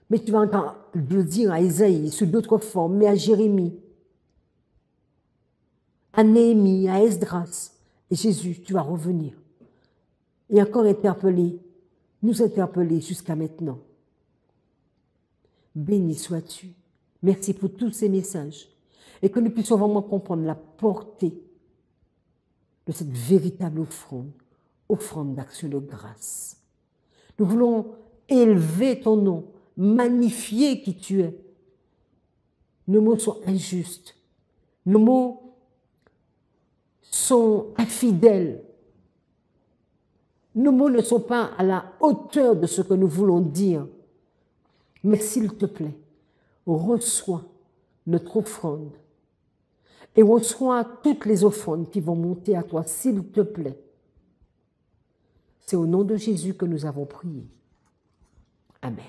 mais tu vas encore le dire à Ésaïe sous d'autres formes, mais à Jérémie, à Néhémie, à Esdras. Et Jésus, tu vas revenir et encore nous interpeller jusqu'à maintenant. Béni sois-tu. Merci pour tous ces messages et que nous puissions vraiment comprendre la portée de cette véritable offrande d'action de grâce. Nous voulons élever ton nom, magnifier qui tu es. Nos mots sont injustes. Nos mots sont infidèles. Nos mots ne sont pas à la hauteur de ce que nous voulons dire. Mais s'il te plaît, reçois notre offrande et reçois toutes les offrandes qui vont monter à toi, s'il te plaît. C'est au nom de Jésus que nous avons prié. Amen.